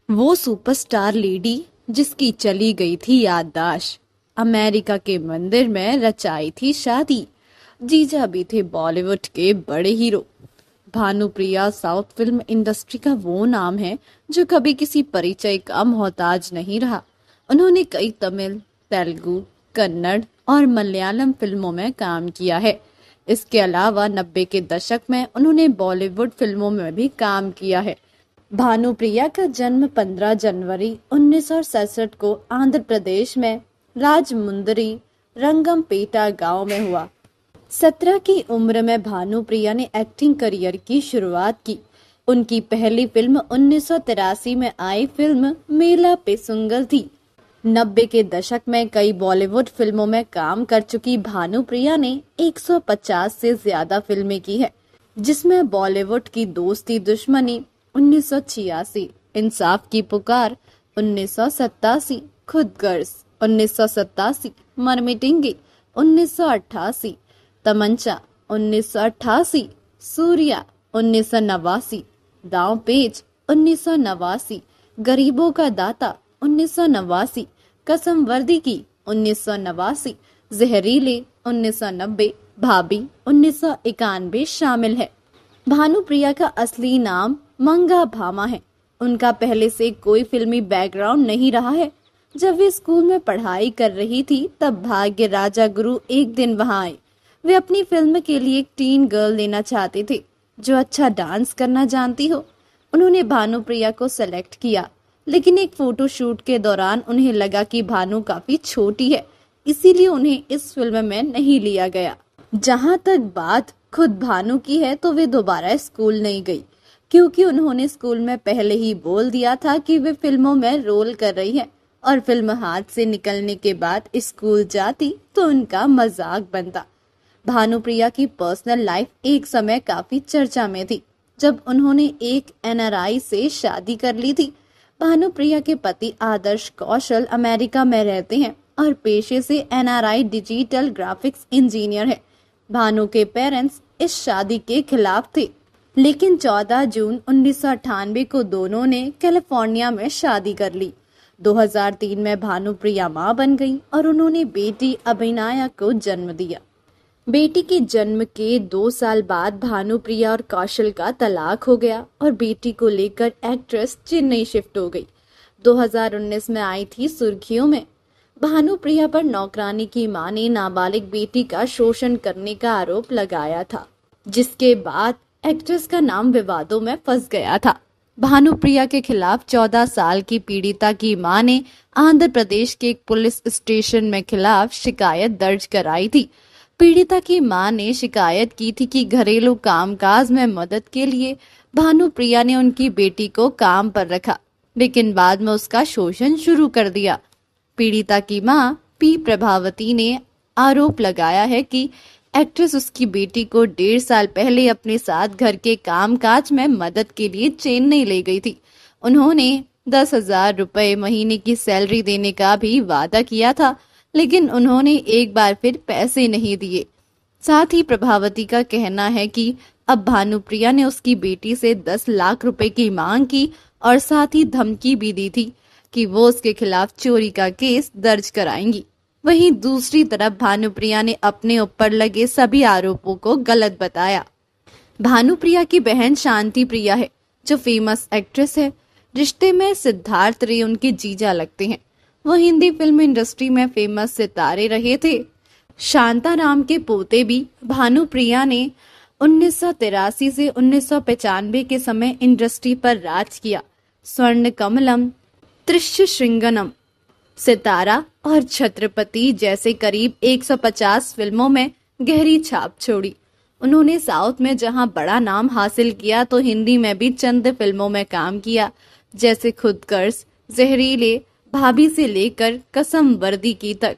वो superstar lady जिसकी चली गई थी याददाश्त, अमेरिका के मंदिर में रचाई थी शादी। जीजा भी थे बॉलीवुड के बड़े hero. Bhanupriya south film industry का वो नाम है जो कभी किसी परिचय का मोहताज नहीं रहा। उन्होंने कई तमिल, तेलुगु, कन्नड़ और मलयालम फिल्मों में काम किया है। इसके अलावा 90 के दशक में उन्होंने बॉलीवुड फिल्मों में भी काम किया है। भानुप्रिया का जन्म 15 जनवरी 1967 को आंध्र प्रदेश में राजमुंदरी रंगमपेटा गांव में हुआ। 17 की उम्र में भानुप्रिया ने एक्टिंग करियर की शुरुआत की। उनकी पहली फिल्म 1983 में आई फिल्म मेला पेसुंगल थी। 90 के दशक में कई बॉलीवुड फिल्मों में काम कर चुकी भानुप्रिया ने 150 से ज्यादा फिल्में की है, जिसमें बॉलीवुड की दोस्ती दुश्मनी 1986, इंसाफ की पुकार 1987, खुद गर्ज 1987, मरमिटेंगे 1988, तमंचा 1988, सूर्या 1989, दांव पेच 1989, गरीबों का दाता 1989, कसम वर्दी की 1989, जहरीले 1990, भाभी 1991 शामिल है। भानुप्रिया का असली नाम मंगा भामा है। उनका पहले से कोई फिल्मी बैकग्राउंड नहीं रहा है। जब वे स्कूल में पढ़ाई कर रही थी तब भाग्य राजा गुरु एक दिन वहां आए। वे अपनी फिल्म के लिए एक टीन गर्ल लेना चाहते थे जो अच्छा डांस करना जानती हो। उन्होंने भानुप्रिया को सेलेक्ट किया, लेकिन एक फोटो शूट के दौरान उन्हें लगा कि भानु काफी छोटी है, इसीलिए उन्हें इस फिल्म में नहीं लिया गया। जहां तक बात खुद भानु की है तो वे दोबारा स्कूल नहीं गई, क्योंकि उन्होंने स्कूल में पहले ही बोल दिया था कि वे फिल्मों में रोल कर रही हैं और फिल्म हाथ से निकलने के बाद स्कूल जाती तो उनका मजाक बनता। भानुप्रिया की पर्सनल लाइफ एक समय काफी चर्चा में थी जब उन्होंने एक एनआरआई से शादी कर ली थी। भानुप्रिया के पति आदर्श कौशल अमेरिका में रहते हैं और पेशे से एनआरआई डिजिटल ग्राफिक्स इंजीनियर है। भानु के पेरेंट्स इस शादी के खिलाफ थे, लेकिन 14 जून 1998 को दोनों ने कैलिफोर्निया में शादी कर ली। 2003 में भानुप्रिया मां बन गई और उन्होंने बेटी अभिनया को जन्म दिया। बेटी के जन्म के 2 साल बाद भानुप्रिया और कौशल का तलाक हो गया और बेटी को लेकर एक्ट्रेस चेन्नई शिफ्ट हो गई। 2019 में आई थी सुर्खियों में। भानुप्रिया पर नौकरानी की मां ने नाबालिग बेटी का शोषण करने का आरोप लगाया था, जिसके बाद एक्ट्रेस का नाम विवादों में फंस गया था। भानुप्रिया के खिलाफ 14 साल की पीड़िता की मां ने आंध्र प्रदेश के एक पुलिस स्टेशन में खिलाफ शिकायत दर्ज कराई थी। पीड़िता की मां ने शिकायत की थी कि घरेलू कामकाज में मदद के लिए भानुप्रिया ने उनकी बेटी को काम पर रखा, लेकिन बाद में उसका शोषण शुरू कर दिया। पीड़िता की मां पी प्रभावती ने आरोप लगाया है कि एक्ट्रेस उसकी बेटी को 1.5 साल पहले अपने साथ घर के कामकाज में मदद के लिए चेन्नई ले गई थी। उन्होंने 10,000 रुपए महीने की सैलरी देने का भी वादा किया था, लेकिन उन्होंने एक बार फिर पैसे नहीं दिए। साथ ही प्रभावती का कहना है कि अब भानुप्रिया ने उसकी बेटी से 10 लाख रुपए की मांग की और साथ ही धमकी भी दी थी कि वो उसके खिलाफ चोरी का केस दर्ज कराएंगी। वहीं दूसरी तरफ भानुप्रिया ने अपने ऊपर लगे सभी आरोपों को गलत बताया। भानुप्रिया की बहन शांति प्रिया है, जो फेमस एक्ट्रेस है। रिश्ते में सिद्धार्थ रे उनके जीजा लगते हैं। वो हिंदी फिल्म इंडस्ट्री में फेमस सितारे रहे थे। शांताराम के पोते भी भानुप्रिया ने 1983 से 1995 के समय इंडस्ट्री पर राज किया। स्वर्ण कमलम, त्रिश्य श्रृंगनम, सितारा और छत्रपति जैसे करीब 150 फिल्मों में गहरी छाप छोड़ी। उन्होंने साउथ में जहां बड़ा नाम हासिल किया तो हिंदी में भी चंद फिल्मों में काम किया, जैसे खुद गर्ज, जहरीले, भाभी से लेकर कसम वर्दी की तक।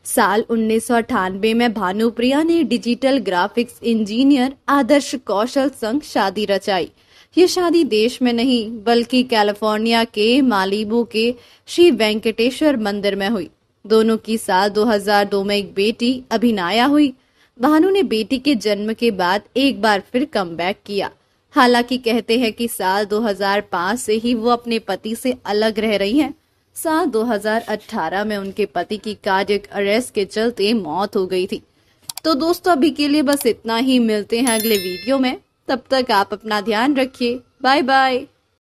साल 1998 में भानुप्रिया ने डिजिटल ग्राफिक्स इंजीनियर आदर्श कौशल संग शादी रचाई। ये शादी देश में नहीं बल्कि कैलिफोर्निया के मालिबू के श्री वेंकटेश्वर मंदिर में हुई। दोनों की साल 2002 में एक बेटी अभिनया हुई। भानु ने बेटी के जन्म के बाद एक बार फिर कमबैक किया। हालांकि कहते हैं कि साल 2005 से ही वो अपने पति से अलग रह रही हैं। साल 2018 में उनके पति की कार्डियक अरेस्ट के चलते मौत हो गई थी। तो दोस्तों अभी के लिए बस इतना ही, मिलते हैं अगले वीडियो में। तब तक आप अपना ध्यान रखिए। Bye bye.